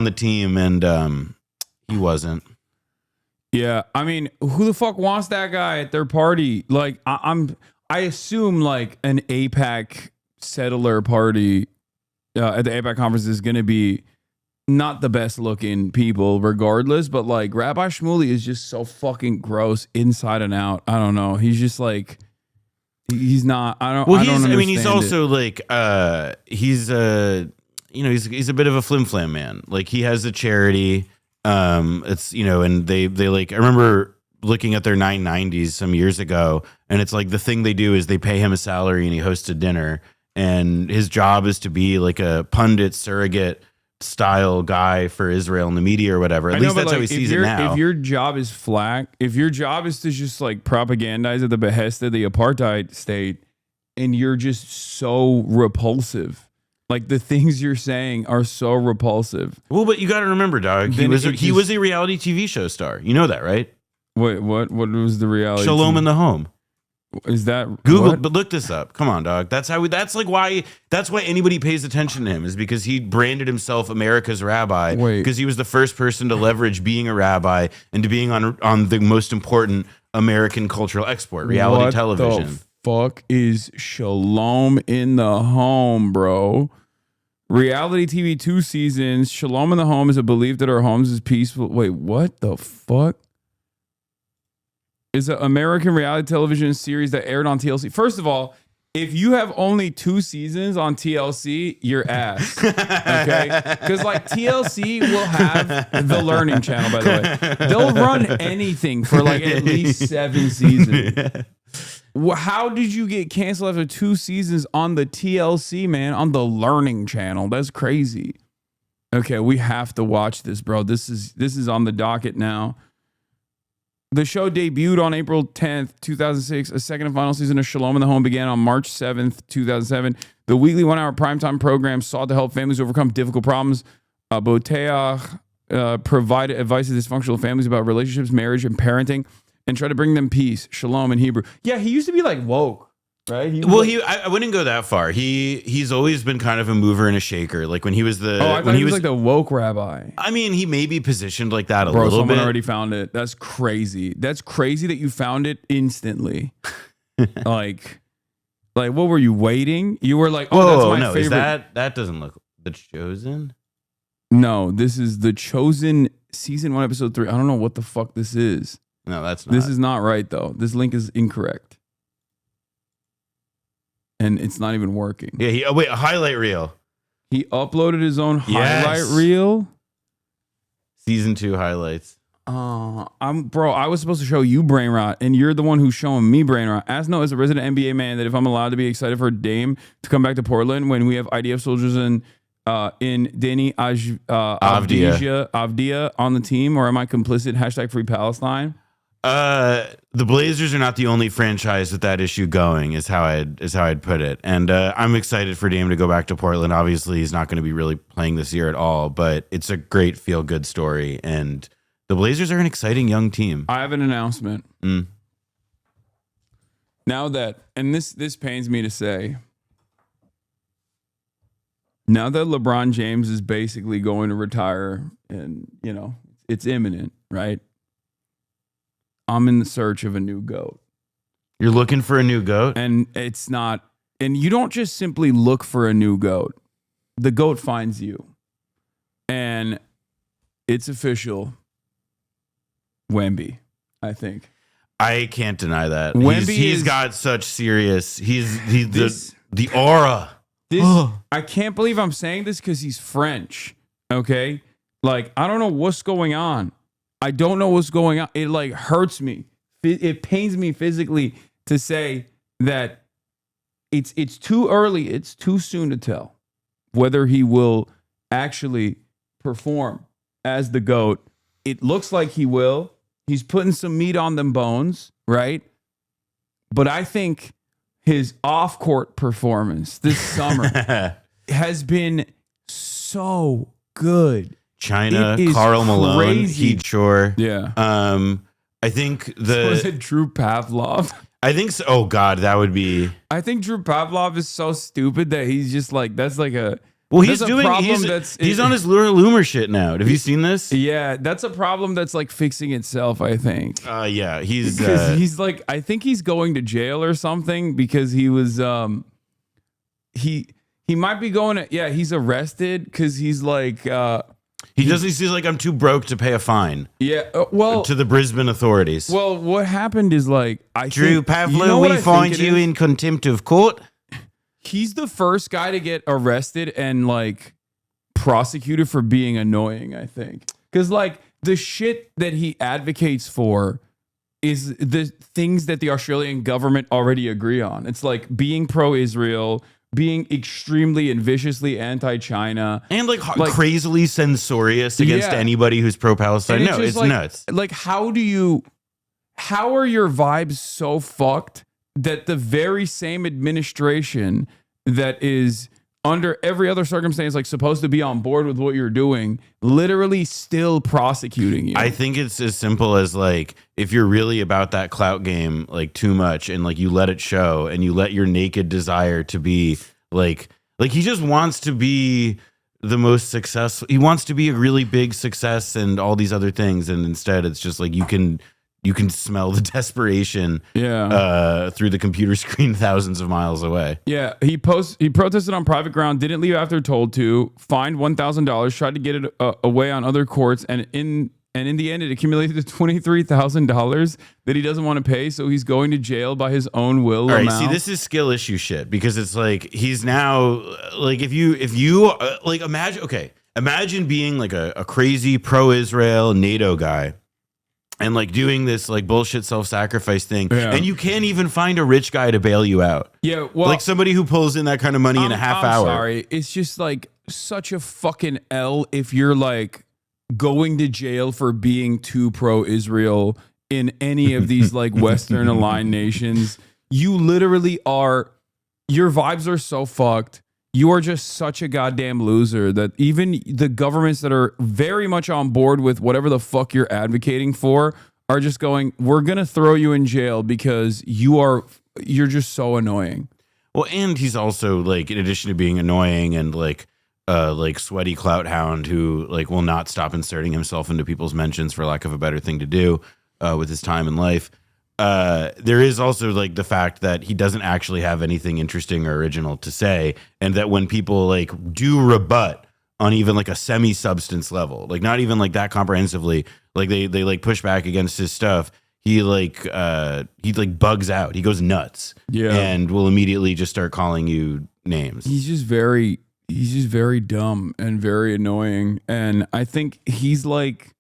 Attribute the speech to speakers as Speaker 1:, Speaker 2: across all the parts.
Speaker 1: on the team, and he wasn't.
Speaker 2: Yeah, I mean, who the fuck wants that guy at their party? Like, I assume like an AIPAC settler party at the AIPAC conference is going to be not the best looking people, regardless. But like, Rabbi Shmuley is just so fucking gross inside and out. I don't know. He's just like, he's not. I don't.
Speaker 1: Well,
Speaker 2: I don't understand.
Speaker 1: I mean, he's also
Speaker 2: it.
Speaker 1: like, he's he's a bit of a flim flam man. Like, he has a charity. It's, and they like, I remember looking at their 990s some years ago, and it's like the thing they do is they pay him a salary and he hosts a dinner, and his job is to be like a pundit surrogate style guy for Israel in the media or whatever. At least that's how he sees it now.
Speaker 2: If your job is if your job is to just like propagandize at the behest of the apartheid state, and you're just so repulsive. Like, the things you're saying are so repulsive.
Speaker 1: Well, but you got to remember, dog, he was a reality TV show star. You know that, right?
Speaker 2: Wait, what was the reality?
Speaker 1: Shalom in the Home.
Speaker 2: Is that
Speaker 1: Google?
Speaker 2: what?
Speaker 1: But look this up. Come on, dog. That's why anybody pays attention to him, is because he branded himself America's rabbi. Because he was the first person to leverage being a rabbi into being on the most important American cultural export, reality television.
Speaker 2: The fuck is Shalom in the Home, bro? Reality TV 2 seasons. Shalom in the Home is a belief that our homes is peaceful. Wait, what the fuck? Is an American reality television series that aired on TLC. First of all, if you have only 2 seasons on TLC, you're ass. Okay? Because like TLC will have the Learning Channel, by the way. They'll run anything for like at least 7 seasons. Yeah. How did you get canceled after 2 seasons on the TLC, man? On the Learning Channel? That's crazy. Okay, we have to watch this, bro. This is on the docket now. The show debuted on April 10th, 2006. A second and final season of Shalom in the Home began on March 7th, 2007. The weekly 1-hour primetime program sought to help families overcome difficult problems. Boteach provided advice to dysfunctional families about relationships, marriage, and parenting, and try to bring them peace. Shalom in Hebrew. Yeah, he used to be like woke, right?
Speaker 1: I wouldn't go that far. He's always been kind of a mover and a shaker. Like when he was
Speaker 2: I thought he was like the woke rabbi.
Speaker 1: I mean, he may be positioned like that a
Speaker 2: little
Speaker 1: bit.
Speaker 2: Someone already found it. That's crazy. That's crazy that you found it instantly. like what were you waiting? You were like, that's my favorite.
Speaker 1: Is that doesn't look The Chosen?
Speaker 2: No, this is The Chosen season 1, episode 3. I don't know what the fuck this is.
Speaker 1: No, that's not.
Speaker 2: This is not right, though. This link is incorrect. And it's not even working.
Speaker 1: Yeah, a highlight reel.
Speaker 2: He uploaded his own highlight reel?
Speaker 1: Season 2 highlights.
Speaker 2: I was supposed to show you brain rot, and you're the one who's showing me brain rot. Asno is a resident NBA man that if I'm allowed to be excited for Dame to come back to Portland when we have IDF soldiers in Deni Avdia on the team, or am I complicit? # Free Palestine.
Speaker 1: The Blazers are not the only franchise with that issue going, is how I'd put it. And I'm excited for Dame to go back to Portland. Obviously, he's not going to be really playing this year at all, but it's a great feel-good story. And the Blazers are an exciting young team.
Speaker 2: I have an announcement. Now that, and this pains me to say, now that LeBron James is basically going to retire, and it's imminent, right? I'm in the search of a new GOAT.
Speaker 1: You're looking for a new GOAT?
Speaker 2: And it's not, and you don't just simply look for a new GOAT. The GOAT finds you. And it's official. Wemby, I think.
Speaker 1: I can't deny that. He's got such serious, the aura.
Speaker 2: I can't believe I'm saying this because he's French. Okay? Like, I don't know what's going on. I don't know what's going on. It like hurts me. It pains me physically to say that it's too early. It's too soon to tell whether he will actually perform as the GOAT. It looks like he will. He's putting some meat on them bones, right? But I think his off-court performance this summer has been so good.
Speaker 1: China, Karl Malone, Heat Shore.
Speaker 2: Yeah.
Speaker 1: I think
Speaker 2: was it Drew Pavlov?
Speaker 1: I think so. Oh God, that would be.
Speaker 2: I think Drew Pavlov is so stupid that he's just like, that's like a
Speaker 1: Well,
Speaker 2: That's a problem
Speaker 1: he's on his Loomer shit now. Have you seen this?
Speaker 2: Yeah, that's a problem that's like fixing itself, I think.
Speaker 1: Yeah, he's
Speaker 2: Because he's like, I think he's going to jail or something because he was he might be going to, yeah, he's arrested because he's like
Speaker 1: he's like, I'm too broke to pay a fine.
Speaker 2: Yeah, well,
Speaker 1: to the Brisbane authorities.
Speaker 2: Well, what happened is like
Speaker 1: Drew Pavlo, we find you in contempt of court.
Speaker 2: He's the first guy to get arrested and like prosecuted for being annoying, I think. Because like the shit that he advocates for is the things that the Australian government already agree on. It's like being pro-Israel, being extremely and viciously anti-China.
Speaker 1: And like crazily censorious against anybody who's pro-Palestine. No, it's
Speaker 2: like,
Speaker 1: nuts.
Speaker 2: Like how are your vibes so fucked that the very same administration that is under every other circumstance like supposed to be on board with what you're doing literally still prosecuting you?
Speaker 1: I think it's as simple as like if you're really about that clout game like too much and like you let it show and you let your naked desire to be like he just wants to be the most successful. He wants to be a really big success and all these other things, and instead it's just like you can smell the desperation through the computer screen thousands of miles away.
Speaker 2: Yeah, he protested on private ground, didn't leave after told to, fined $1,000, tried to get it away on other courts, and in the end it accumulated to $23,000 that he doesn't want to pay, so he's going to jail by his own will.
Speaker 1: All right, see, this is skill issue shit because it's like he's now like if you like imagine being like a crazy pro-Israel NATO guy. And like doing this like bullshit self-sacrifice thing, and you can't even find a rich guy to bail you out.
Speaker 2: Yeah, well,
Speaker 1: like somebody who pulls in that kind of money in a half hour.
Speaker 2: Sorry, it's just like such a fucking L if you're like going to jail for being too pro-Israel in any of these like Western aligned nations. You literally are. Your vibes are so fucked. You are just such a goddamn loser that even the governments that are very much on board with whatever the fuck you're advocating for are just going, we're going to throw you in jail because you're just so annoying.
Speaker 1: Well, and he's also like, in addition to being annoying and like sweaty clout hound who like will not stop inserting himself into people's mentions for lack of a better thing to do with his time in life. There is also like the fact that he doesn't actually have anything interesting or original to say, and that when people like do rebut on even like a semi-substance level, like not even like that comprehensively, like they like push back against his stuff, he bugs out, he goes nuts, and will immediately just start calling you names.
Speaker 2: He's just very dumb and very annoying, and I think he's like.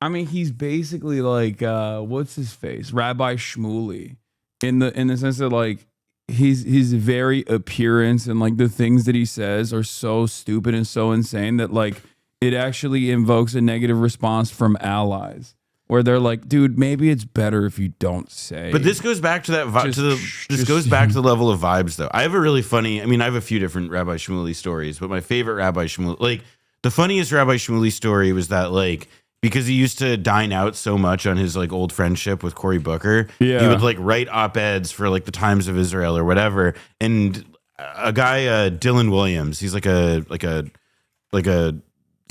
Speaker 2: I mean, he's basically like, what's his face? Rabbi Shmuley in the sense that like his very appearance and like the things that he says are so stupid and so insane that like it actually invokes a negative response from allies where they're like, dude, maybe it's better if you don't say.
Speaker 1: But this goes back to that this goes back to the level of vibes though. I have a really funny, I mean, I have a few different Rabbi Shmuley stories, but my favorite Rabbi Shmuley, like the funniest Rabbi Shmuley story was that like, because he used to dine out so much on his like old friendship with Cory Booker, he would like write op-eds for like the Times of Israel or whatever. And a guy, Dylan Williams, he's like a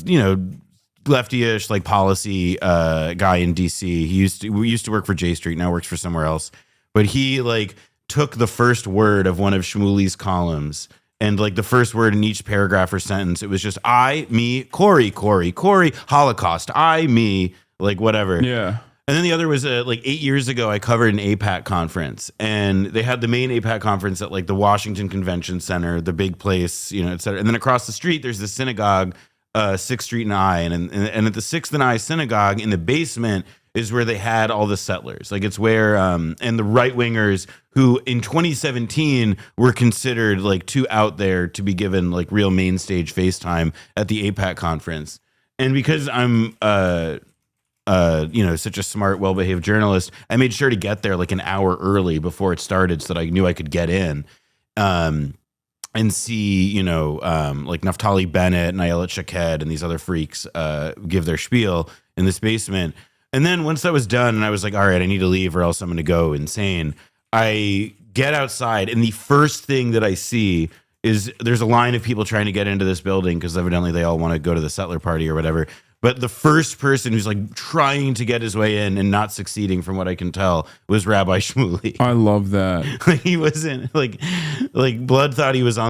Speaker 1: you know lefty-ish like policy guy in DC. We used to work for J Street, now works for somewhere else. But he like took the first word of one of Shmuley's columns. And like the first word in each paragraph or sentence, it was just I, me, Cory, Holocaust, I, me, like whatever.
Speaker 2: Yeah.
Speaker 1: And then the other was like 8 years ago, I covered an AIPAC conference, and they had the main AIPAC conference at like the Washington Convention Center, the big place, you know, et cetera. And then across the street, there's the synagogue, 6th Street and I, and at the 6th and I synagogue in the basement is where they had all the settlers. Like it's where, and the right wingers who in 2017 were considered like too out there to be given like real main stage FaceTime at the AIPAC conference. And because I'm, you know, such a smart, well-behaved journalist, I made sure to get there like an hour early before it started so that I knew I could get in. And see, you know, like Naftali Bennett and Ayelet Shaked and these other freaks give their spiel in this basement. And then once that was done and I was like, all right, I need to leave or else I'm going to go insane. I get outside and the first thing that I see is there's a line of people trying to get into this building because evidently they all want to go to the settler party or whatever. But the first person who's like trying to get his way in and not succeeding, from what I can tell, was Rabbi Shmuley.
Speaker 2: I love that.
Speaker 1: Like he wasn't like Blood thought he was on